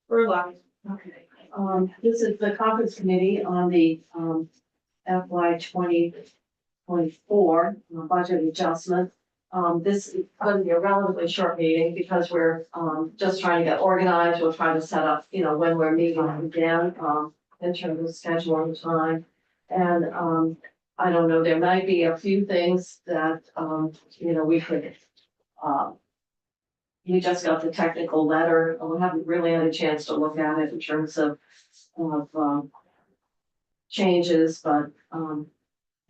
We're live. Okay, this is the conference committee on the, FY 2024 budget adjustment. This is going to be a relatively short meeting because we're, just trying to get organized. We'll try to set up, when we're meeting again, in terms of scheduling time. And, I don't know, there might be a few things that, we could, we just got the technical letter, and we haven't really had a chance to look at it in terms of changes, but,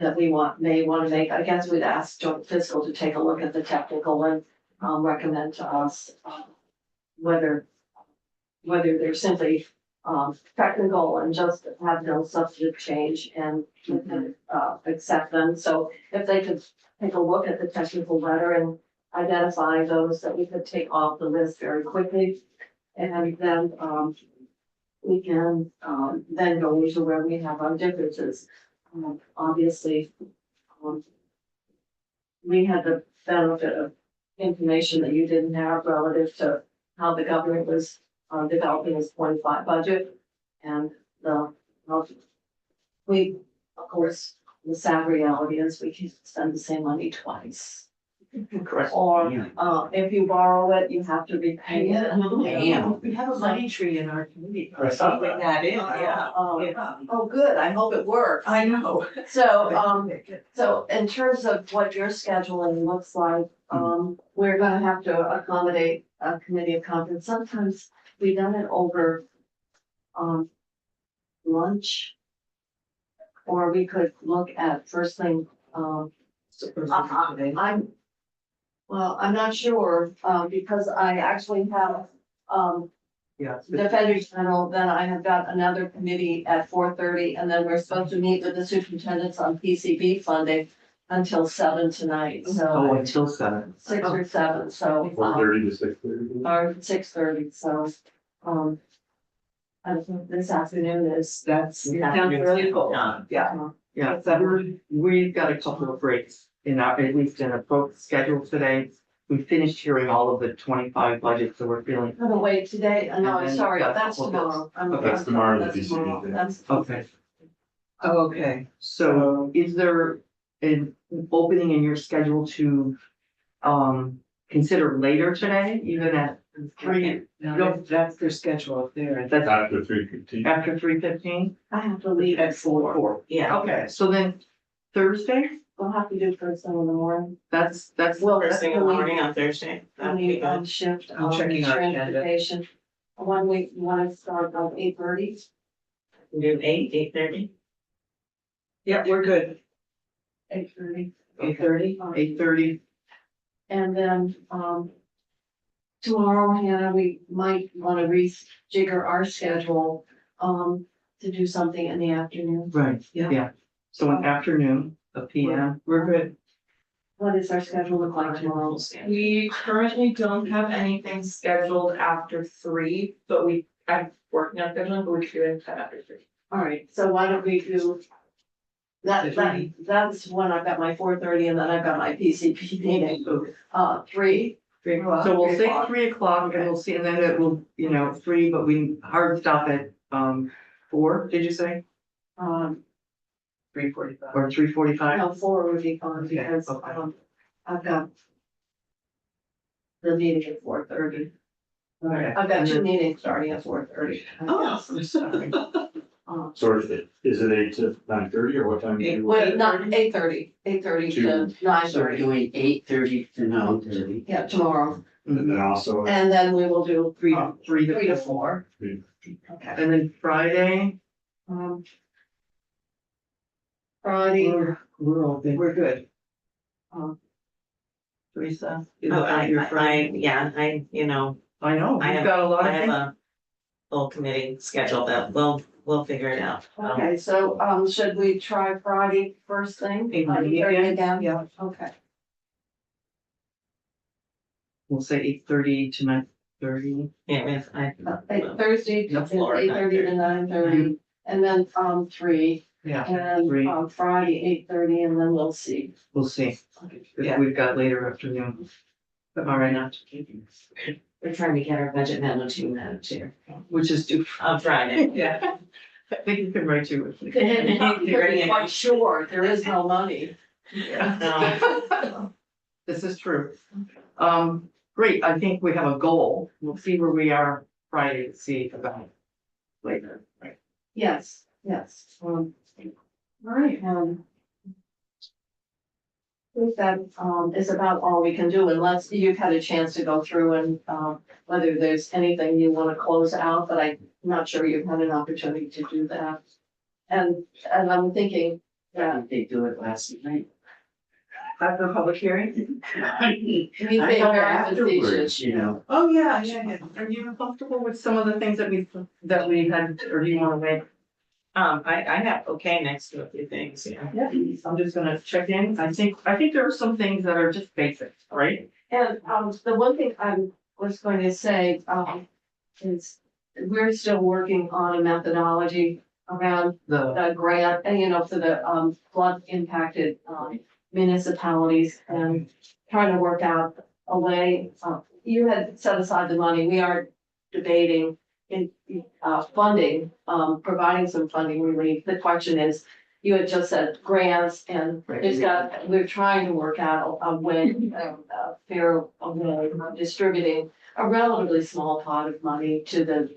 that we may want to make. I guess we'd ask joint fiscal to take a look at the technical and, recommend to us, whether they're simply, technical and just have no substantive change and, accept them. So if they could take a look at the technical letter and identify those that we could take off the list very quickly. And then, we can, then go into where we have our differences. Obviously, we had the benefit of information that you didn't have relative to how the government was, developing its 25 budget. And we, of course, the sad reality is we can spend the same money twice. Correct. Or, if you borrow it, you have to repay it. Damn, we have a money tree in our community. Or something that in, yeah. Oh, good, I hope it works. I know. So in terms of what your scheduling looks like, we're gonna have to accommodate a committee of conference. Sometimes we've done it over lunch. Or we could look at first thing, I'm not sure, because I actually have, Yeah. Defender General, then I have got another committee at 4:30, and then we're supposed to meet with the superintendents on PCB funding until 7 tonight, Oh, so until 7. 6 or 7, so. 4:30 to 6:30. Or 6:30, so, I think this afternoon is. That's, sounds really cool. Yeah. Yeah, we've got a couple of breaks in our, at least in a book schedule today. We finished hearing all of the 25 budgets, so we're feeling. Oh, wait, today, no, And then sorry, we've got a that's couple of tomorrow. That's tomorrow, the That's PCB tomorrow. thing. That's. Okay. Oh, okay. So is there an opening in your schedule to consider later today, even at 3? No, that's their schedule up there. That's After 3:15. after 3:15? I have to leave at 4. Yeah. Okay, so then Thursday, We'll have to do first thing in the morning. that's. Well, First thing in the when we- morning on Thursday. When we shift I'm checking our agenda. transportation. One week, you want to start about 8:30? Do 8:30. Yeah, we're good. 8:30. 8:30. 8:30. And then, tomorrow, Hannah, we might want to rejigger our schedule, to do something in the afternoon. Right, Yeah. yeah. So an afternoon, a PM. We're good. What does our schedule look like tomorrow? We currently don't have anything scheduled after 3, but I'm working on scheduling, but we could do it after 3. All right, so why don't we do that's when I've got my 4:30 and then I've got my PCP meeting, 3. 3 o'clock. So we'll 3 say o'clock. 3 o'clock and we'll see, and then it will, 3, but we hard stop at 4, did you say? 3:45. Or 3:45? No, 4 would be fine Okay, because, okay. I've got the meeting at 4:30. Okay. I've got And 2 then- meetings starting at 4:30. Oh, sorry. So is it 8 to 9:30 or what time? do you- Well, not 8:30, 8:30 to Two. So we're 9:30, doing 8:30 to 9:30. yeah, tomorrow. And then also, And then we will do 3 3 to to 4. 4. Okay. And then Friday, Um, Friday, we're open. We're good. um, Teresa, is Oh, that your Friday? I I know, I we've have- got a lot I of have things. a full committee schedule that we'll figure it out. okay, so, should we try Friday first thing? 8:30 8:30 again? Yeah, okay. We'll say 8:30 to 9:30. Yeah, Thursday is The floor, 8:30 to 9:30, and then, 3, Yeah, and, 3, Friday, 8:30, and then we'll see. we'll see. Yeah. If we've got later afternoon. All right, now. we're trying to get our budget memo to you, Madam Chair. which is due. I'm trying it. Yeah. I think you can write you. Quite sure, there is no money. No. This is true. Great, I think we have a goal. We'll see where we are Friday to see about it later, right? Yes, yes, all right, I think that, is about all we can do unless you've had a chance to go through and, whether there's anything you wanna close out, but I'm not sure you've had an opportunity to do that. And I'm thinking I that think they do it last night. After the public hearing? we I think know very afterwards, facetious. you know, Oh, yeah. Are you comfortable with some of the things that we had, or do you wanna make? I have okay next to a few things, yeah. Yeah, I'm just gonna check in. I think there are some things that are just basic, right? And, the one thing I was going to say, is we're still working on a methodology around The, the grant, and for the, flood impacted, municipalities and trying to work out a way, you had set aside the money, we are debating in, funding, providing some funding relief. The question is, you had just said grants and we're trying to work out a way, a fair way of distributing a relatively small pot of money to the,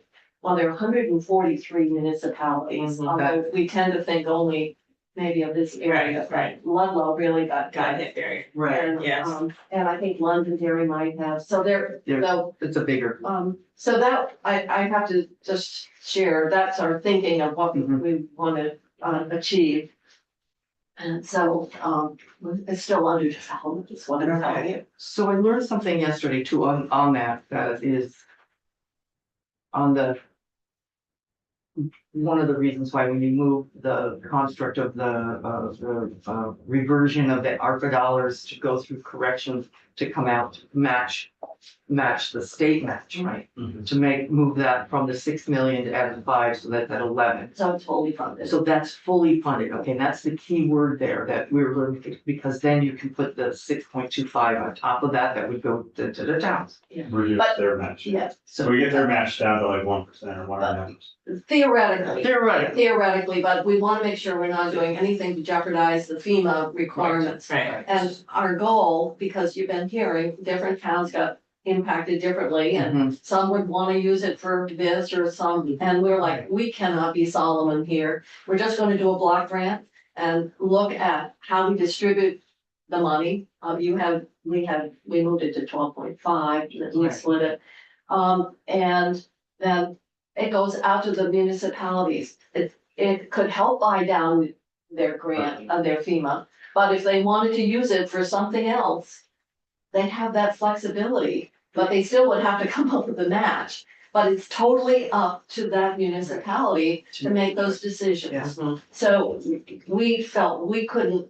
well, there are 143 municipalities, Mhm. although we tend to think only maybe of this area. Right. Ludlow really got Got hit. hit very, And, yes. and I think Londonderry might have, so so, it's a bigger. so that, I have to just share, that's our thinking of what Mhm. we wanna, achieve. And so, it's still under development, is what I'm telling you. So I learned something yesterday too on that is on the one of the reasons why when you move the construct of the reversion of the ARPA dollars to go through corrections to come out to match the state match, right? Mhm. To move that from the 6 million to add the 5, so that's at 11. So it's fully funded. So that's fully funded, okay, and that's the key word there that we're learning, because then you can put the 6.25 on top of that would go to the towns. Reduce But- their match. Yes, So we get their match down to like 1% or 1.5%. theoretically. Theoretically. Theoretically, but we wanna make sure we're not doing anything to jeopardize the FEMA requirements. Right. And our goal, because you've been hearing, different towns got impacted differently and some would wanna use it for this or some, and we're like, we cannot be Solomon here. We're just gonna do a block grant and look at how we distribute the money. We moved it to 12.5, and we Right. split it. And then it goes out to the municipalities. It could help buy down their grant, their FEMA. But if they wanted to use it for something else, they'd have that flexibility, but they still would have to come up with a match. But it's totally up to that municipality to make those decisions. Mhm. So we felt we couldn't,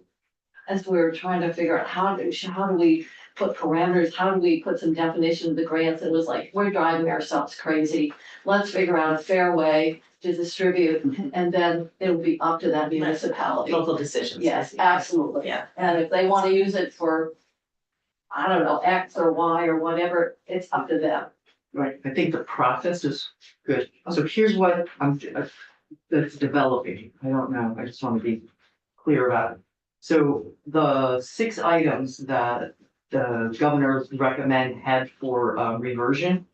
as we were trying to figure out how do we put parameters, how do we put some definition of the grants, it was like, we're driving ourselves crazy. Let's figure out a fair way to distribute, and then it'll be up to that municipality. Local decisions. Yes, absolutely. Yeah. And if they wanna use it for, I don't know, X or Y or whatever, it's up to them. Right, I think the process is good. So here's what that's developing. I don't know, I just want to be clear about it. So the 6 items that the governor recommend had for reversion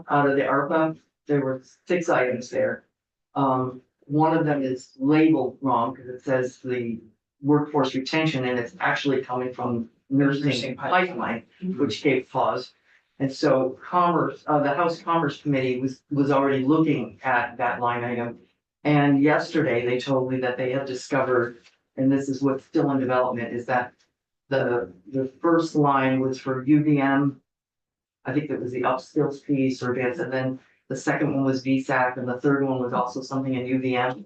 out of the ARPA, there were 6 items there. One of them is labeled wrong because it says the workforce retention and it's actually coming from nursing pipeline, which gave pause. And so the House Commerce Committee was already looking at that line item. And yesterday they told me that they have discovered, and this is what's still in development, is that the first line was for UVM. I think it was the upskills piece or advance, and then the second one was VSAC, and the third one was also something in UVM.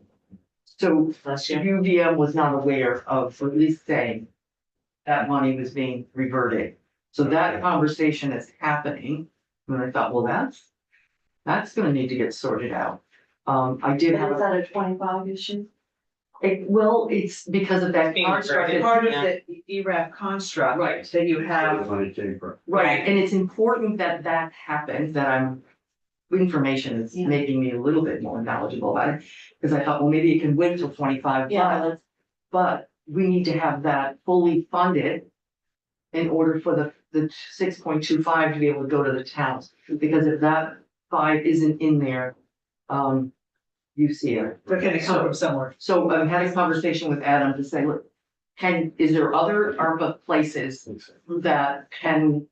So Bless you. UVM was not aware of, or at least saying, that money was being reverted. So that conversation is happening, and I thought, well, that's gonna need to get sorted out. I did have, Is that a 25 issue? it's because of that Being construct. reverted. Part of the ERAF construct. Right. That you Where have. the money came from. Right, and it's important that that happens, that I'm information is Yeah. making me a little bit more knowledgeable about it. Because I thought, well, maybe it can wait till 25, Yeah, let's, but we need to have that fully funded in order for the 6.25 to be able to go to the towns. Because if that 5 isn't in there, you see it. They're gonna come from somewhere. So I had a conversation with Adam to say, look, is there other ARPA places that can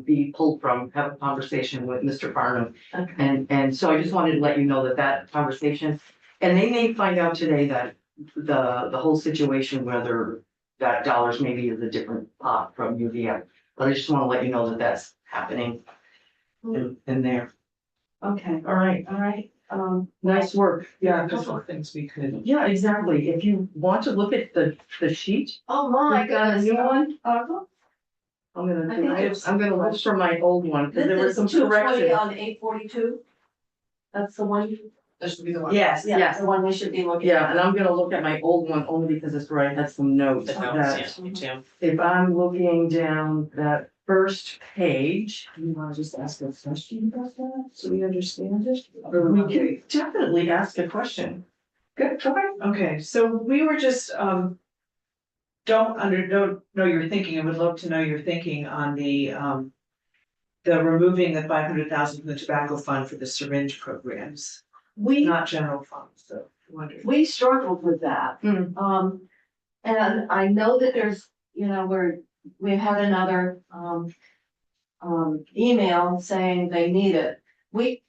be pulled from, have a conversation with Mr. Farnham? okay, And so I just wanted to let you know that conversation, and they may find out today that the whole situation, whether that dollars maybe is a different pot from UVM. But I just want to let you know that that's happening in there. okay, All right, all right, nice work. Yeah, there's all things we could. Yeah, exactly. If you want to look at the sheet, oh my I got a goodness. new one. ARPA? I'm gonna, I think it's- I'm gonna look for my old one, because there was This some is 220 corrections. on 842? That's the one, This would be the one. Yes, yeah, Yes. the one we should be looking Yeah, at. and I'm gonna look at my old one only because it's where I had some notes the notes, that yeah, me too. if I'm looking down that first page, You wanna just ask a question about that, so we understand it? Or we can definitely ask a question. Good, go ahead. Okay, so we were just, don't know your thinking, I would love to know your thinking on the removing the 500,000 from the tobacco fund for the syringe programs, We, not general funds, so I wondered. we struggled with that. And I know that there's, you know, we had another, email saying they need it. We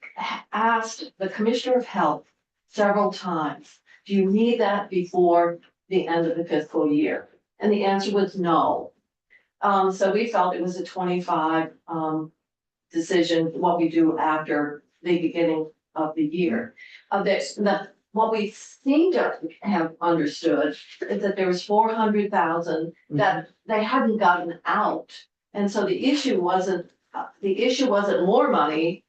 asked the Commissioner of Health several times, do you need that before the end of the fiscal year? And the answer was no. So we felt it was a 25, decision, what we do after the beginning of the year. What we seem to have understood is that there was 400,000 that they hadn't gotten out. And so the issue wasn't more money,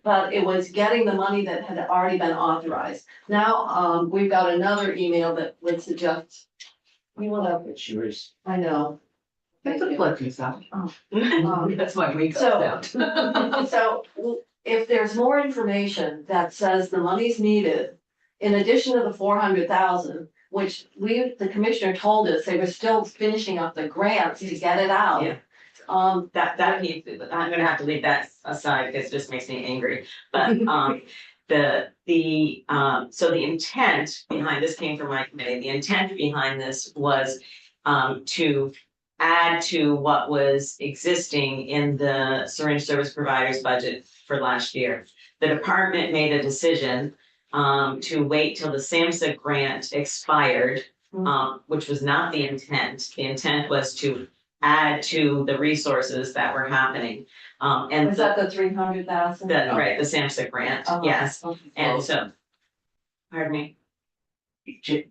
but it was getting the money that had already been authorized. Now, we've got another email that would suggest, you wanna, It's yours. I know. It's a pleasant sound. That's my wake So- up sound. So if there's more information that says the money's needed, in addition to the 400,000, which the commissioner told us they were still finishing up the grants to get it out. Yeah. Um, That needs, I'm gonna have to leave that aside, because it just makes me angry, but, so the intent behind this came from my committee, the intent behind this was, to add to what was existing in the syringe service provider's budget for last year. The department made a decision, to wait till the SAMHSA grant expired, which was not the intent. The intent was to add to the resources that were happening. And was that the 300,000? right, the SAMHSA grant, yes, and so. Pardon me, let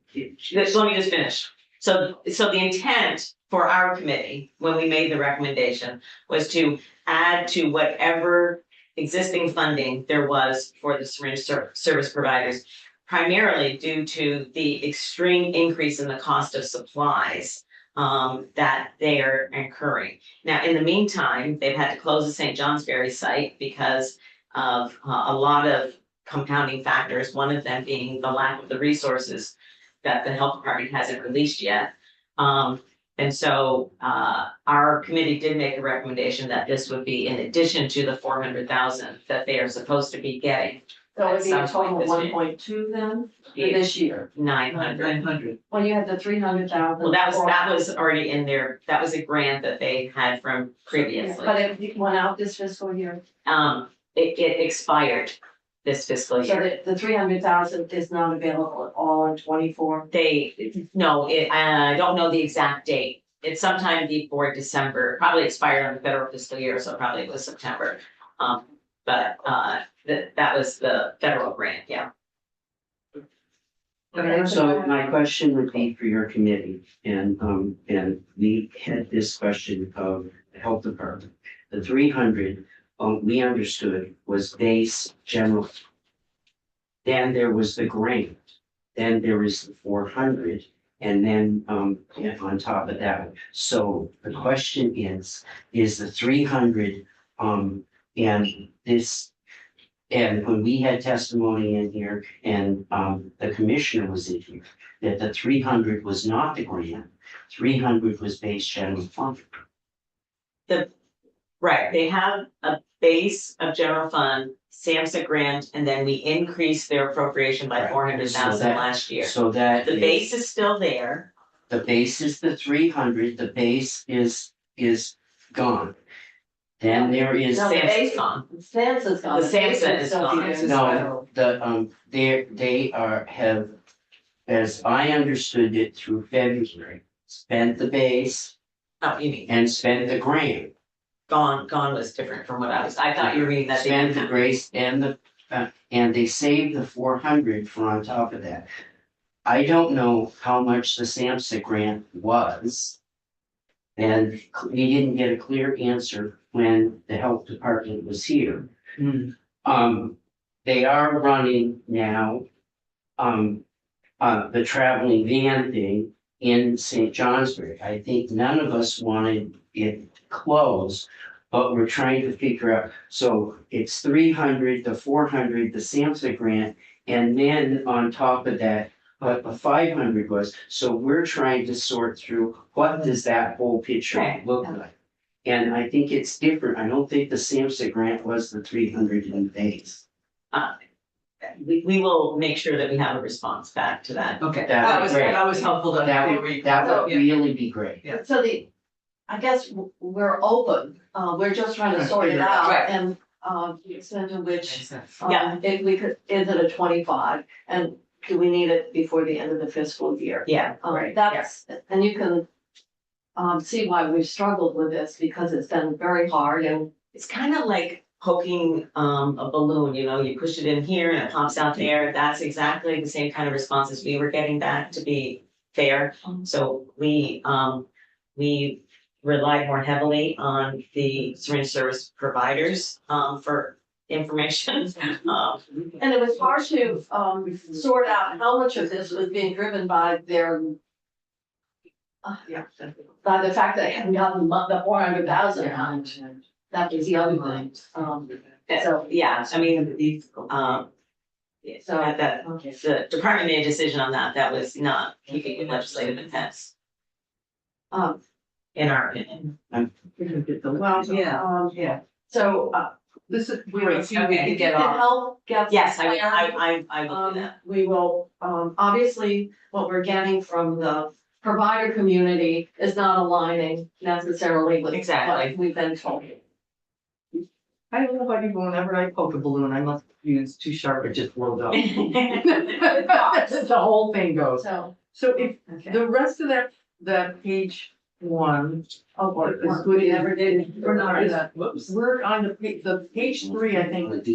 me just finish. So the intent for our committee, when we made the recommendation, was to add to whatever existing funding there was for the syringe service providers, primarily due to the extreme increase in the cost of supplies that they are incurring. Now, in the meantime, they've had to close the St. Johnsbury site because of a lot of compounding factors, one of them being the lack of the resources that the health department hasn't released yet. And so our committee did make a recommendation that this would be in addition to the 400,000 that they are supposed to be getting. So it'd be a Sounds like total of this year. 1.2 then, for this year? 900. 900. Well, you had the 300,000. Well, that was already in there. That was a grant that they had from previously. But it went out this fiscal year, It expired this fiscal so year. that the 300,000 is not available at all in 24. I don't know the exact date. It's sometime before December, probably expired on the federal fiscal year, so probably it was September. But that was the federal grant, yeah. So my question would be for your committee, and we had this question of the health department. The 300, we understood was base general. Then there was the grant, then there is the 400, and then on top of that. So the question is the 300, and this and when we had testimony in here and, the commissioner was in here, that the 300 was not the grant, 300 was base general fund. Right, they have a base of general fund, Samhsa grant, and then we increased their appropriation by Right. 400,000 So that- last year. So that The is- base is still there, The base is the 300, the base is gone. Then there is. No, the Samhsa's base- gone. Sam's gone. The Samhsa is still gone. here. No, they have, as I understood it through February, spent the base Oh, you mean, and spent the grant. gone was different from what I thought you were reading that they Spent didn't the have. grace and they saved the 400 for on top of that. I don't know how much the Samhsa grant was. And we didn't get a clear answer when the health department was here. They are running now, the traveling van thing in St. Johnsbury. I think none of us wanted it closed, but we're trying to figure out, so it's 300, the 400, the Samhsa grant, and then on top of that, what the 500 was, so we're trying to sort through, what does that whole picture Right. look like? And I think it's different, I don't think the Samhsa grant was the 300 in base. We will make sure that we have a response back to that. Okay, That was great. that was helpful to. That would Yeah. really be great. Yeah. So I guess we're open, we're just trying to sort it out Right. and, the extent to which, Yeah. if we could, is it a 25? And do we need it before the end of the fiscal year? Yeah, right, That's, and you can, see why we've struggled with this because it's been very hard and it's kind of like poking a balloon, you know, you push it in here and it pops out there. That's exactly the same kind of responses we were getting back, to be fair. So we relied more heavily on the syringe service providers for information. And it was hard to sort out how much of this was being driven by their. By the fact that they hadn't gotten the 400,000 out. That was the other thing. So. Yeah, I mean, So. the department made a decision on that. That was not keeping with legislative intent, in our opinion. Well, yeah, yeah. So, This is We have a great. few we if can you get can off. help get. Yes, clarity, I will do that. We will, obviously, what we're getting from the provider community is not aligning necessarily with Exactly. what we've been told. I don't know about you, whenever I poke a balloon, I must use too sharp, it just blows up. The whole thing goes. So, So if okay. the rest of that page one, Oh, we never did. we're not, Whoops. we're on the page 3, I think.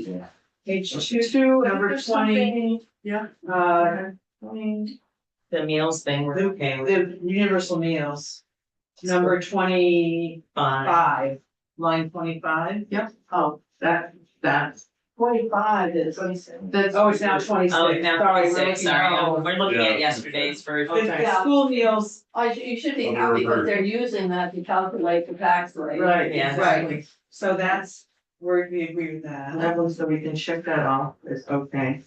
Page Two, two, I think number there's 20, something- Yeah. uh, The meals thing, we're okay with the universal meals. Number 25, fine. line 25. Oh, That's 25 is. that's. Oh, it's now 26. Oh, now Sorry, we're 26, looking sorry, at- oh, we're looking Yeah. at yesterday's version. The Okay. school meals, You should be Oh, happy we're- because they're using that to calculate the tax rate. Right, Yeah. exactly. so that's, we agree with that. That one, so we can check that off, is okay.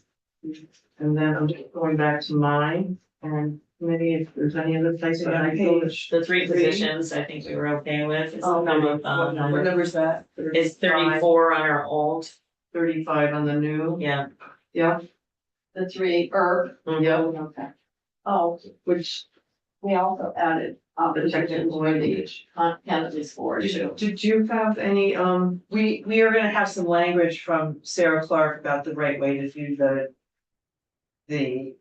And then I'm just going back to mine, and maybe if there's any other place that I go. Page, The three positions, I think we were okay with. It's Oh, number, what number? what number is that? is 34 on our old, 35 on the new, yeah. yeah, The three herb. yeah, Okay. Oh, which, we also added the technical language. cannabis for too. Did you have any, We are gonna have some language from Sarah Clark about the right way to do the $3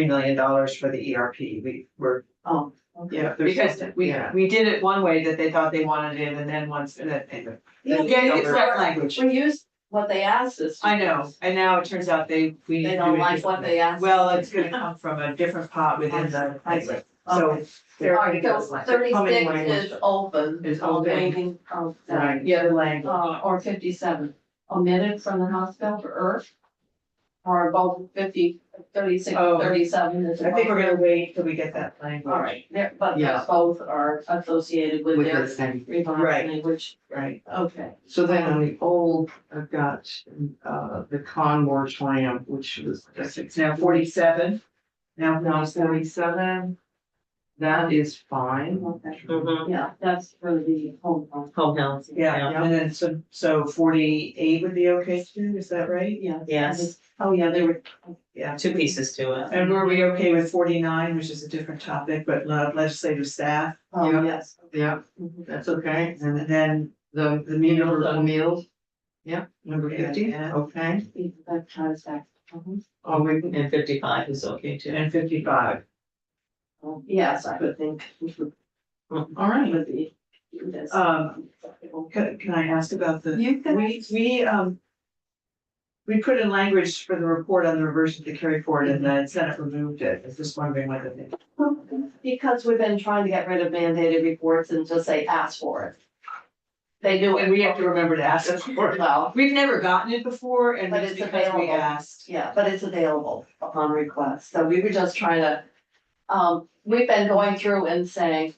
million for the ERP. We were, Oh, okay. yeah, there's. because yeah. we did it one way that they thought they wanted it, and then once, and then, anyway. Yeah, it's correct language. We used what they asked us. to I know, use. and now it turns out we. They don't like what they asked. Well, it's gonna come from a different pot within the. I see. So. Okay. there- All right, so Coming 36 language. is open. Is open. Waiting, Right. Yeah, the language. or 57, omitted from the House bill for Earth. or both 50, 36, Oh, 37 is. I think we're gonna wait till we get that language. All right, but Yeah. both are associated with With their the same, revised Right. language. Right, Okay. so then on the old, I've got, the con moratorium, which was. it's now 47. Now Now 47. 47, that is fine. Okay. Mhm. Yeah, that's for the home. fund. Home health. Yeah, and then so 48 would be okay too, is that right? Yeah. Yes. Oh, yeah, they were. Yeah. Two pieces to it. And were we okay with 49, which is a different topic, but legislative staff? Oh, Yeah. yes. Yeah, Mhm. that's okay. And then The meals. Yeah, number Yeah, 50, yeah. okay. That ties back. Mhm. Oh, we, And 55 is okay too. and 55. Yes, I would think. all right. Would be. This. Can I ask about the? You can. We put in language for the report on the reversion to carry forward and the Senate removed it. I was just wondering what the. Because we've been trying to get rid of mandated reports and just say, ask for it. They do it. And we have to remember to ask us for it. Well, We've never gotten it before and But it's it's because we available. asked. yeah, but it's available upon request. So we were just trying to, we've been going through and saying,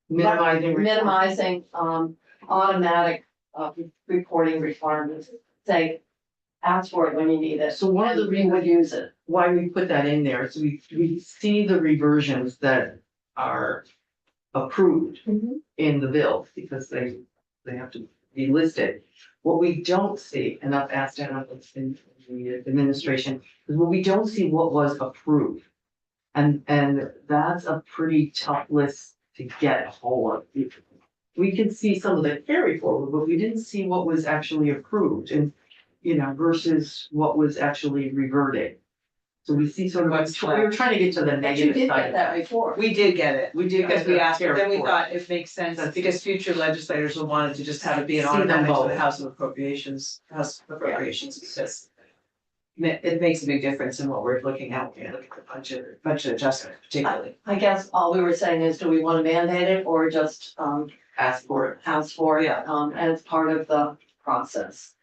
minimizing, automatic, reporting requirements. Say, ask for it when you need it. So one of the And we would use it. why we put that in there, so we see the reversions that are approved in the bill, because they have to be listed. What we don't see, and I've asked Anna in the administration, is what we don't see what was approved. And that's a pretty tough list to get a hold of. We could see some of the carry forward, but we didn't see what was actually approved and, versus what was actually reverted. So we see sort of, we were trying to get to the But you negative did side get of that that. report. We did get it. We did Because get we the asked, but then we report. thought it makes sense That's- because future legislators will want to just have it be an See them automatic for the both. House of Appropriations, because it makes a big difference in what we're looking at when you look at the budget adjustment particularly. I guess all we were saying is, do we want to mandate it or just, Ask for it. ask for it, as part of the process?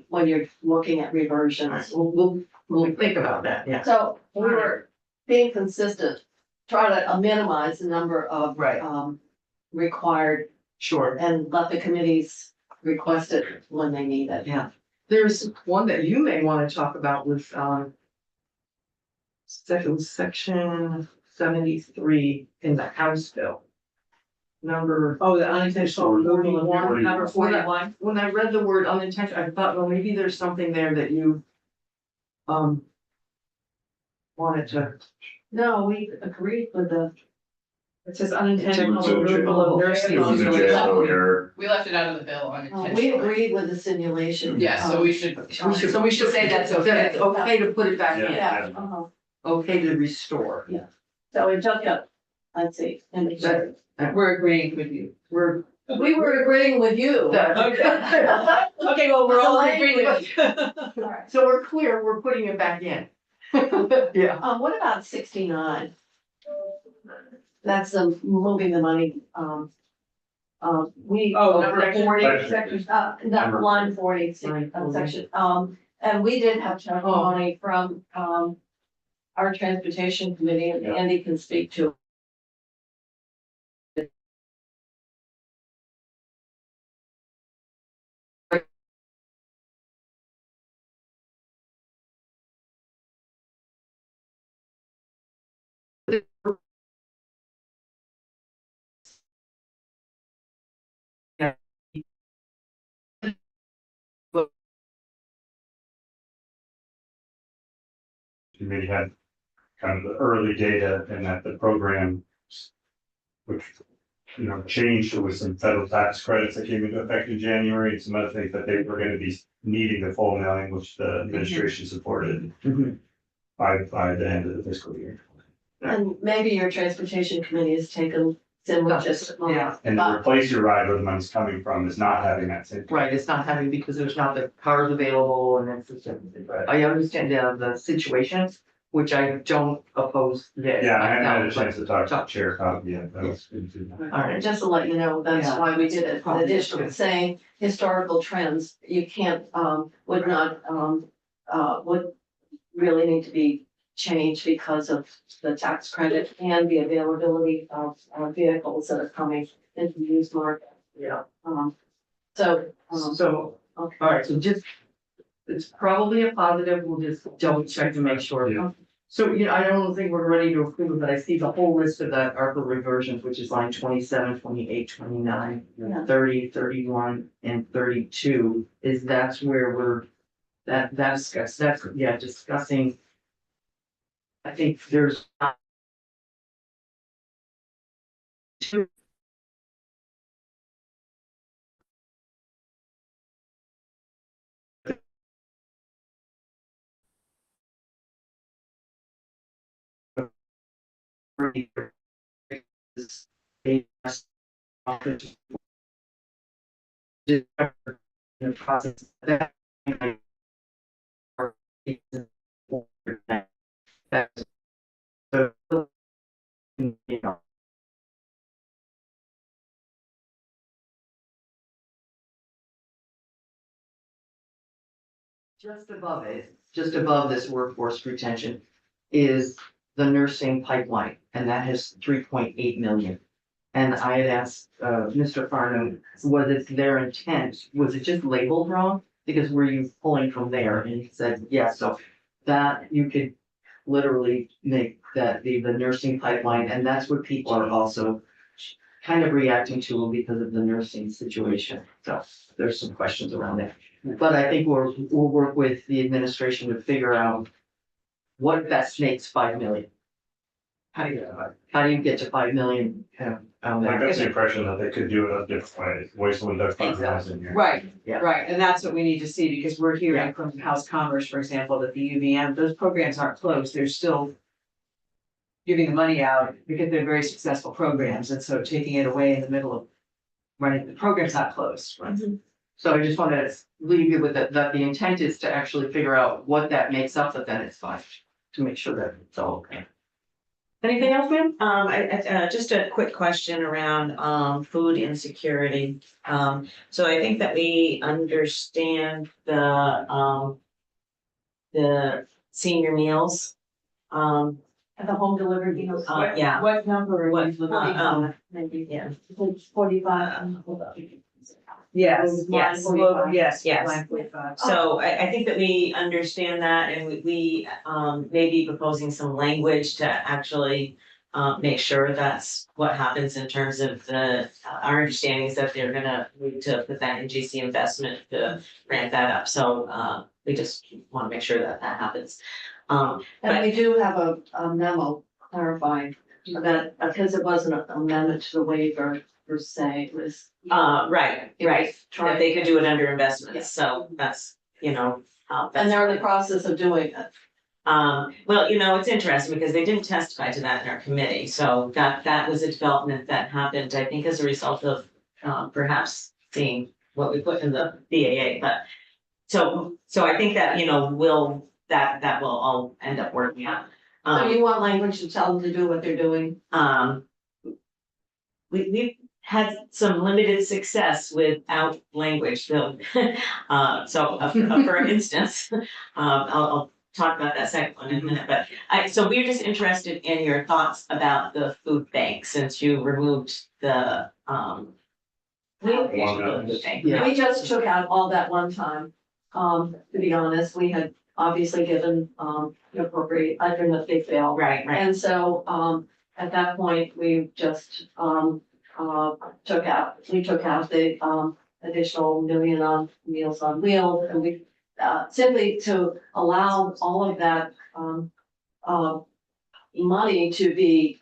When you're looking at All right, reversions. we'll think about that, yeah. So we were being consistent, try to minimize the number of, Right. required Sure. and let the committees request it when they need it. Yeah. There's one that you may want to talk about with, section 73 in the House bill. Number, Oh, the unintentional removal of 41. number 41. when I read the word unintentional, I thought, well, maybe there's something there that you wanted to. No, we agreed with the. It says unintentional It was a removal of nursing. It was a general error. We left it out of the bill We unintentionally. agreed with the simulation. Yeah, so we should. So we should say that's okay. That it's okay to put it back in, Yeah, okay to restore. so it took up, let's see, and We're agreeing with you. we were agreeing with you. Okay, well, we're all in agreement. Alright. So we're clear, we're putting it back in. Yeah. What about 69? That's the moving the money, we. Oh, number 40. That line 40, section, and we did have testimony from, our transportation committee, and Yeah. Andy can speak to. Committee had kind of the early data and that the program, which, changed with some federal tax credits that came into effect in January and some other things that they were gonna be needing the full million, which the administration supported by the end of the fiscal year. And maybe your transportation committee has taken similar testimony. Yeah. And to replace your ride where the money's coming from is not having that same. Right, it's not having, because there's not the cars available and it's just, I understand the situation, which I don't oppose this. Yeah, I haven't had a myself, chance to talk to Chair CoC yet, that was good too. but- All right, Just to let you know, that's Yeah. why we did it, in addition to saying historical trends, you can't, would not, would really need to be changed because of the tax credit and the availability of vehicles that are coming into the used market. Yeah. So, So, okay. all right, so just, it's probably a positive, we'll just double check to make sure. Yeah. So, I don't think we're ready to approve it, but I see the whole list of that ARPA reversions, which is line 27, 28, 29, Yeah. 30, 31, and 32, that's where we're, that's, yeah, discussing. I think there's. Two. Is a office. In the process that. That's the. Just above this workforce retention is the nursing pipeline, and that has 3.8 million. And I had asked, Mr. Farnham, was it their intent, was it just labeled wrong? Because were you pulling from there? And he said, yes, so that you could literally make that be the nursing pipeline, and that's what people are also kind of reacting to because of the nursing situation. So there's some questions around that. But I think we'll work with the administration to figure out what best makes 5 million. How do you get to 5 million? I got the impression that they could do it a different way, waste window fund in here. Right, Yeah. right, and that's what we need to see, because we're hearing from House Commerce, for example, that the UVM, those programs aren't closed, they're still giving the money out because they're very successful programs, and so taking it away in the middle of running, the program's not closed, right? So I just want to leave you with that the intent is to actually figure out what that makes up, but then it's 5, to make sure that it's all okay. Anything else, ma'am? Just a quick question around, food insecurity. So I think that we understand the senior meals. And the home delivered meals. Yeah. What number are you looking at? 45, maybe, Yeah. 45, hold on. Yes, Yes. well, yes, Yes. line 45. So I think that we understand that, and we may be proposing some language to actually make sure that's what happens in terms of our understanding is that they're gonna need to put that in GC investment to ramp that up, so we just wanna make sure that that happens. And we do have a memo clarifying that, because it wasn't an amendment to the waiver per se, it was. Right, that they could do it under investments, so that's, And that's they're in the process of doing it. well, it's interesting because they didn't testify to that in our committee, so that was a development that happened, I think, as a result of perhaps seeing what we put in the BAA, but so I think that, that will all end up working out. So you want language to tell them to do what they're doing? We've had some limited success without language, so, for instance, I'll talk about that second one in a minute, but so we're just interested in your thoughts about the food bank, since you removed the, allocation of the food bank. Yeah. We just took out all that one time. To be honest, we had obviously given, appropriate, under the big bill. Right. And so, at that point, we just, took out the, additional million on Meals on Wheels, and we, simply to allow all of that, money to be,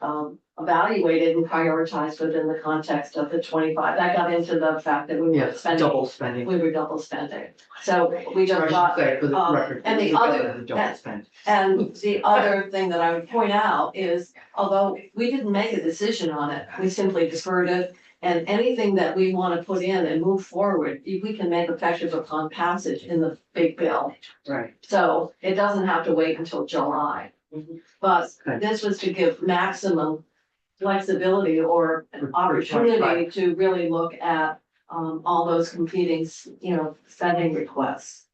evaluated and prioritized within the context of the 25. That got into the fact that we were Yeah, spending. double spending. We were double spending. So we I just should got, say for the record. and the we got other- the double spend. and the other thing that I would point out is, although we didn't make a decision on it, we simply deferred it. And anything that we want to put in and move forward, we can make effective upon passage in the big bill. Right. So it doesn't have to wait until July. Mhm. But Okay. this was to give maximum flexibility or For opportunity 25. to really look at all those competing, spending requests.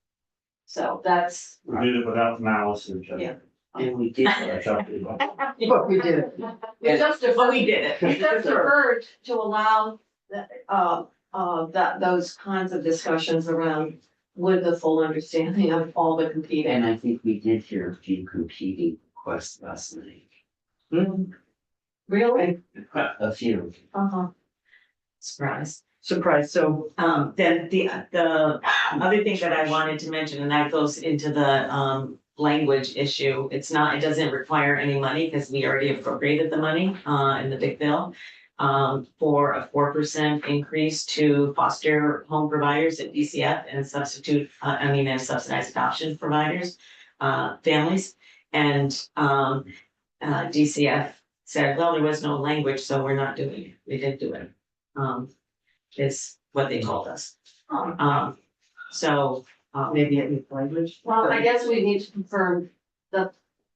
So that's, We did it without malice and Yeah. And we did, But we did it. we just But deferred, we did it. we just deferred to allow that, those kinds of discussions around with the full understanding of all the competing. and I think we did hear a few competing requests last night. Really? A few. Uh-huh. Surprise. Surprise, so, Then the other thing that I wanted to mention, and that goes into the language issue. It doesn't require any money because we already appropriated the money in the big bill. For a 4% increase to foster home providers at DCF and and subsidized adoption providers, families. And DCF said, well, there was no language, so we're not doing it. We didn't do it. Is what they told us. So maybe it needs language. Well, I guess we need to confirm that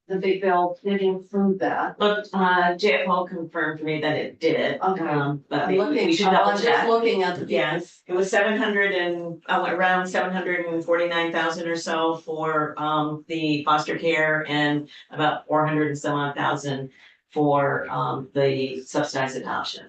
the big bill did include that. look, JFO confirmed to me that it did it. Okay. But I'm maybe looking, we should I'm double just check. looking at the. Yes, it was 700 and around 749,000 or so for the foster care and about 400 and some odd thousand for the subsidized adoption.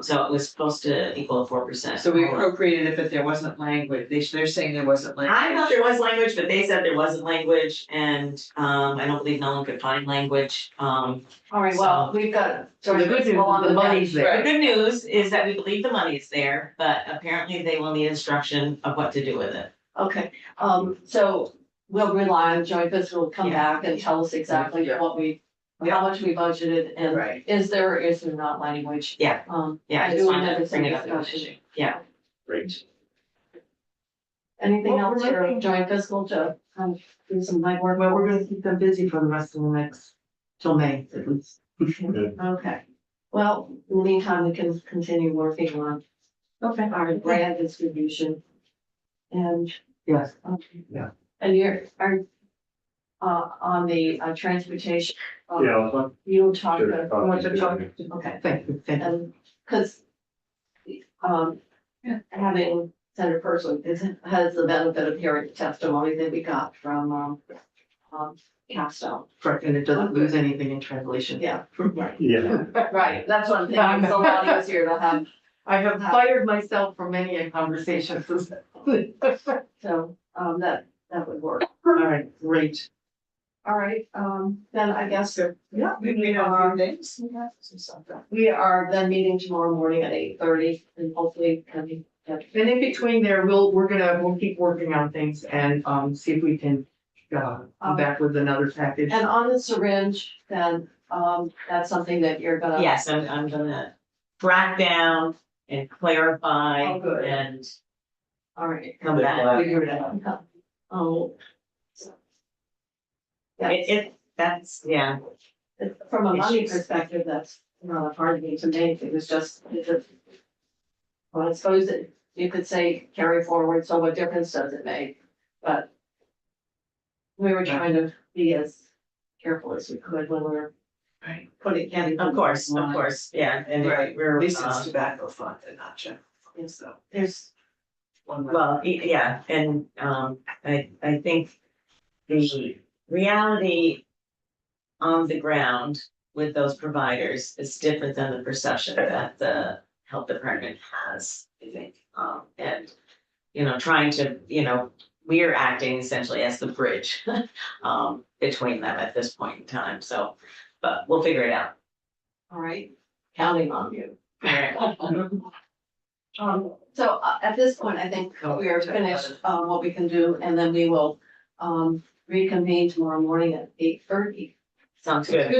So it was supposed to equal 4%. So we appropriated it, but there wasn't language. They're saying there wasn't language. I thought there was language, but they said there wasn't language, and I don't believe no one could find language. All right, well, we've got. So the good news, on the money's bench. there. The good news is that we believe the money's there, but apparently they will need instruction of what to do with it. Okay, so we'll rely on joint fiscal to come Yeah. back and tell us exactly Yeah. what we, how much we budgeted and Right. is there or is there not language? Yeah. Yeah, I I just do wanted remember to bring it some up as an discussion. issue. Yeah. Great. Anything Well, else we're for looking- joint fiscal to do some legwork? Well, we're gonna keep them busy for the rest of the next, till May at least. Okay, well, in the meantime, we can continue working on Okay. our brand distribution. And, Yes. Yeah. And on the transportation. Yeah. You talked Sure. to. Want to talk? Okay, Thank you, thank you. and, cause. Having Senator Person has the benefit of hearing the testimony that we got from, Capstone. Correct, and it doesn't lose anything in translation. Yeah. Yeah. Right, that's what I'm thinking, it's a lot easier to have, I have fired myself from many a conversation. so, that would work. All right, great. All right, then I guess Yeah, we know a few things. we are then meeting tomorrow morning at 8:30 and hopefully can be. And in between there, we'll keep working on things and, see if we can, come back with another package. And on the syringe, then, that's something that you're gonna. Yes, I'm gonna track down and clarify Oh, good. and All right. come back. Figure it out. Oh. Yeah, That's, yeah, from a money Issues. perspective, that's not a hard thing to make, it's a. Well, I suppose that you could say carry forward, so what difference does it make? But. We were trying to be as careful as we could when we were. Right. Getting. of course, yeah, and Right, we're, at least it's tobacco fund and not general fund, so. There's, well, yeah, and I think the reality on the ground with those providers is different than the perception that the health department has, I think. And, trying to, we're acting essentially as the bridge between them at this point in time, so, but we'll figure it out. all right, counting on you. All So at this point, I think we are finished, what we can do, and then we will, reconvene tomorrow morning at 8:30. Sounds good.